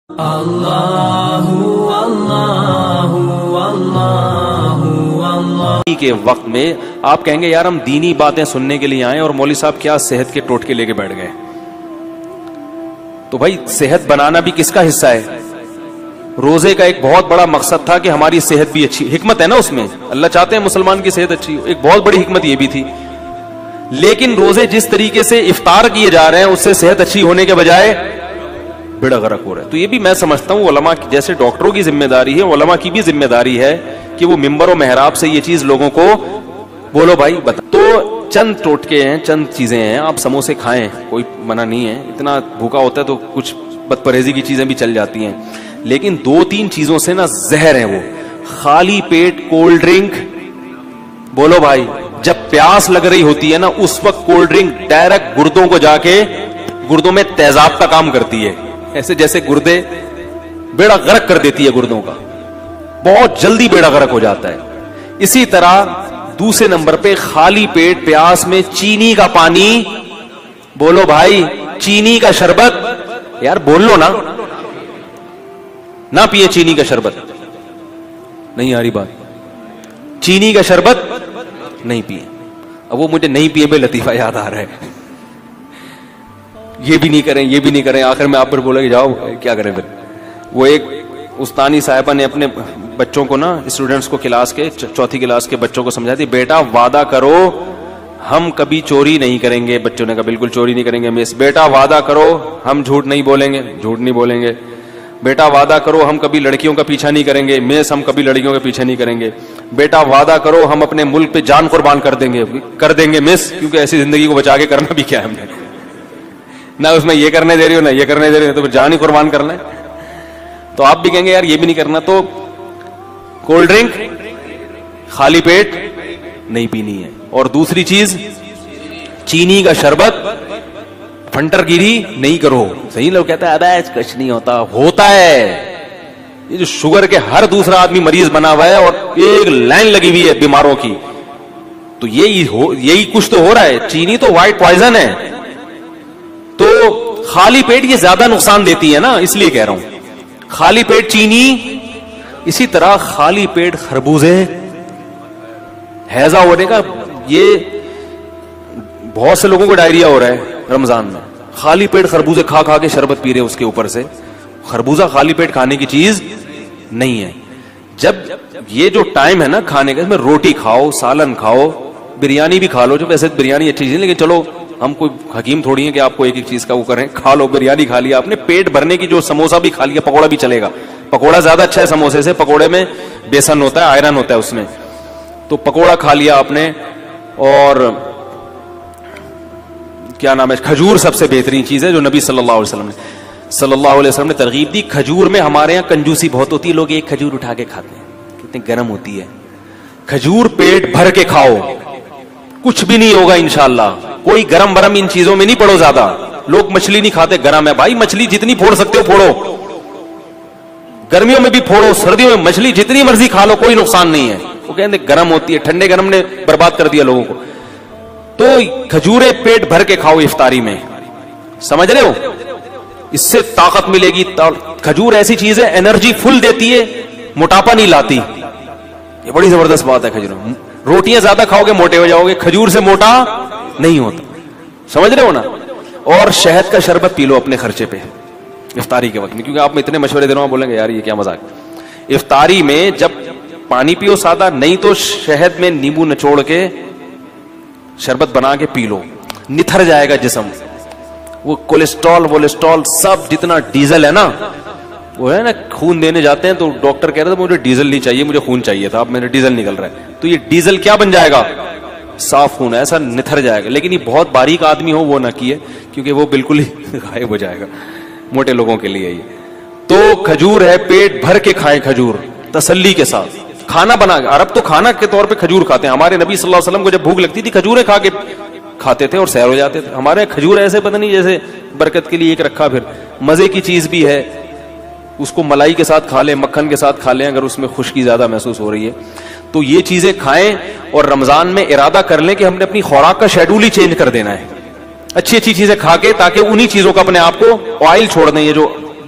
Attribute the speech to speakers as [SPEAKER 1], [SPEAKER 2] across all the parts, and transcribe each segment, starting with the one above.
[SPEAKER 1] اللہ اللہ اللہ
[SPEAKER 2] کے وقت میں آپ کہیں گے یار ہم دینی باتیں سننے کے لیے آئے اور مولوی صاحب کیا صحت کے ٹوٹکے لے کے بیٹھ گئے. تو بھائی صحت بنانا بھی کس کا حصہ ہے؟ روزے کا ایک بہت بڑا مقصد تھا کہ ہماری صحت بھی اچھی، حکمت ہے نا اس میں، اللہ چاہتے ہیں مسلمان کی صحت اچھی ہو، ایک بہت بڑی حکمت یہ بھی تھی. لیکن روزے جس طریقے سے افطار کیے جا رہے ہیں اس سے صحت اچھی ہونے کے بجائے بیڑا غرق ہو رہا ہے. تو یہ بھی میں سمجھتا ہوں علماء جیسے ڈاکٹروں کی ذمہ داری ہے، علماء کی بھی ذمہ داری ہے کہ وہ منبر و محراب سے یہ چیز لوگوں کو بولو بھائی بتا. تو چند ٹوٹکے ہیں، چند چیزیں ہیں. آپ سموسے کھائیں، کوئی منع نہیں ہے، اتنا بھوکا ہوتا ہے تو کچھ بد پرہیزی کی چیزیں بھی چل جاتی ہیں، لیکن دو تین چیزوں سے نا زہر ہے وہ. خالی پیٹ کولڈ ڈرنک، بولو بھائی جب پیاس لگ رہی ہوتی ہے نا اس وقت کولڈ ڈرنک ڈائریکٹ گردوں کو جا کے گردوں میں تیزاب کا کام کرتی ہے، ایسے جیسے گردے بیڑا غرق کر دیتی ہے گردوں کا، بہت جلدی بیڑا غرق ہو جاتا ہے. اسی طرح دوسرے نمبر پہ خالی پیٹ پیاس میں چینی کا پانی، بولو بھائی چینی کا شربت، یار بول لو نا، نہ پیے چینی کا شربت. نہیں آ رہی بات؟ چینی کا شربت نہیں پیے. اب وہ مجھے نہیں پیے بے لطیفہ یاد آ رہا ہے، یہ بھی نہیں کریں یہ بھی نہیں کریں، آخر میں آپ پر بولا کہ جاؤ کیا کریں پھر. وہ ایک استانی صاحبہ نے اپنے بچوں کو نا، اسٹوڈنٹس کو، کلاس کے چوتھی کلاس کے بچوں کو سمجھاتی، بیٹا وعدہ کرو ہم کبھی چوری نہیں کریں گے. بچوں نے کہا بالکل چوری نہیں کریں گے مس. بیٹا وعدہ کرو ہم جھوٹ نہیں بولیں گے. جھوٹ نہیں بولیں گے. بیٹا وعدہ کرو ہم کبھی لڑکیوں کا پیچھا نہیں کریں گے. مس ہم کبھی لڑکیوں کا پیچھا نہیں کریں گے. بیٹا وعدہ کرو ہم اپنے ملک پہ جان قربان کر دیں گے مس، کیونکہ ایسی زندگی کو بچا کے کرنا بھی کیا ہے ہم نے، نہ اس میں یہ کرنے دے رہی ہو نہ یہ کرنے دے رہی ہو، تو جان ہی قربان کرنا ہے. تو آپ بھی کہیں گے یار یہ بھی نہیں کرنا. تو کولڈ ڈرنک خالی پیٹ نہیں پینی ہے. اور دوسری چیز چینی کا شربت، فنٹر گیری نہیں کرو. صحیح لوگ کہتا ہے ابے کچھ نہیں ہوتا، ہوتا ہے. یہ جو شوگر کے ہر دوسرا آدمی مریض بنا ہوا ہے اور ایک لائن لگی ہوئی ہے بیماروں کی، تو یہی کچھ تو ہو رہا ہے. چینی تو وائٹ پوائزن ہے. تو خالی پیٹ یہ زیادہ نقصان دیتی ہے نا، اس لیے کہہ رہا ہوں خالی پیٹ چینی. اسی طرح خالی پیٹ خربوزے، ہیضہ ہونے کا، یہ بہت سے لوگوں کو ڈائریا ہو رہا ہے رمضان میں، خالی پیٹ خربوزے کھا کھا کے شربت پی رہے اس کے اوپر سے. خربوزہ خالی پیٹ کھانے کی چیز نہیں ہے. جب یہ جو ٹائم ہے نا کھانے کا، اس میں روٹی کھاؤ، سالن کھاؤ، بریانی بھی کھا لو. جو ویسے بریانی اچھی چیز ہے لیکن چلو ہم کوئی حکیم تھوڑی ہیں کہ آپ کو ایک ایک چیز کا وہ کریں. کھا لو، بریانی کھا لیا آپ نے، پیٹ بھرنے کی جو سموسا بھی کھا لیا، پکوڑا بھی چلے گا. پکوڑا زیادہ اچھا ہے سموسے سے، پکوڑے میں بیسن ہوتا ہے، آئرن ہوتا ہے اس میں. تو پکوڑا کھا لیا آپ نے. اور کیا نام ہے، کھجور سب سے بہترین چیز ہے جو نبی صلی اللہ علیہ وسلم نے ترغیب دی. کھجور میں ہمارے یہاں کنجوسی بہت ہوتی ہے، لوگ ایک کھجور اٹھا کے کھاتے ہیں، کتنی گرم ہوتی ہے. کھجور پیٹ بھر کے کھاؤ، کچھ بھی نہیں ہوگا انشاءاللہ. کوئی گرم برم ان چیزوں میں نہیں پڑو زیادہ. لوگ مچھلی نہیں کھاتے، گرم ہے بھائی، مچھلی جتنی پھوڑ سکتے ہو پھوڑو، گرمیوں میں بھی پھوڑو، سردیوں میں مچھلی جتنی مرضی کھا لو، کوئی نقصان نہیں ہے. وہ کہتے گرم ہوتی ہے، ٹھنڈے گرم نے برباد کر دیا لوگوں کو. تو کھجورے پیٹ بھر کے کھاؤ افطاری میں، سمجھ رہے ہو، اس سے طاقت ملے گی. کھجور ایسی چیز ہے انرجی فل دیتی ہے، موٹاپا نہیں لاتی. یہ بڑی زبردست بات ہے. کھجور، روٹیاں زیادہ کھاؤ گے موٹے ہو جاؤ گے، کھجور سے موٹا نہیں ہوتا. سمجھ رہے ہو نا. اور شہد کا شربت پی لو اپنے خرچے پہ افطاری کے وقت میں، کیونکہ آپ میں اتنے مشورے دے رہا ہوں، بولیں گے یار یہ کیا مذاق. افطاری میں جب پانی پیو سادہ، نہیں تو شہد میں نیمبو نچوڑ کے شربت بنا کے پی لو، نتھر جائے گا جسم. وہ کولیسٹرول سب جتنا ڈیزل ہے نا، وہ ہے نا، خون دینے جاتے ہیں تو ڈاکٹر کہہ رہے تھے مجھے ڈیزل نہیں چاہیے، مجھے خون چاہیے تھا، اب میرا ڈیزل نکل رہا ہے. تو یہ ڈیزل کیا بن جائے گا؟ صاف خون، ایسا نتھر جائے گا. لیکن یہ بہت باریک آدمی ہو وہ نہ کیے، کیونکہ وہ بالکل ہی غائب ہو جائے گا. موٹے لوگوں کے لیے یہ. تو کھجور ہے، پیٹ بھر کے کھائیں کھجور تسلی کے ساتھ. کھانا بنا کے، عرب تو کھانا کے طور پہ کھجور کھاتے ہیں. ہمارے نبی صلی اللہ علیہ وسلم کو جب بھوک لگتی تھی کھجوریں کھا کے کھاتے تھے اور سیر ہو جاتے تھے. ہمارے کھجور ایسے پتہ نہیں جیسے برکت کے لیے ایک رکھا، پھر مزے کی چیز بھی ہے. اس کو ملائی کے ساتھ کھا لیں، مکھن کے ساتھ کھا لیں اگر اس میں خشکی زیادہ محسوس ہو رہی ہے. تو یہ چیزیں کھائیں اور رمضان میں ارادہ کر لیں کہ ہم نے اپنی خوراک کا شیڈول ہی چینج کر دینا ہے. اچھی اچھی چیزیں کھا کے، تاکہ انہی چیزوں کا اپنے آپ کو آئل چھوڑ دیں. یہ جو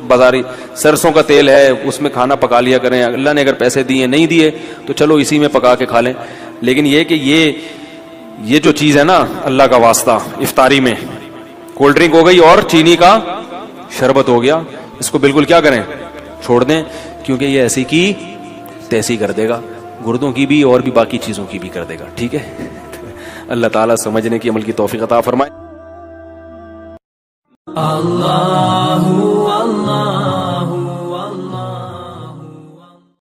[SPEAKER 2] بازاری سرسوں کا تیل ہے اس میں کھانا پکا لیا کریں, اللہ نے اگر پیسے دیے نہیں دیے تو چلو اسی میں پکا کے کھا لیں. لیکن یہ کہ یہ جو چیز ہے نا اللہ کا واسطہ, افطاری میں کولڈ ڈرنک ہو گئی اور چینی کا شربت ہو گیا, اس کو بالکل کیا کریں, چھوڑ دیں, کیونکہ یہ ایسی کی تیسی کر دے گا, گردوں کی بھی اور بھی باقی چیزوں کی بھی کر دے گا. ٹھیک ہے, اللہ تعالیٰ سمجھنے کی عمل کی توفیق عطا فرمائے.
[SPEAKER 1] اللہ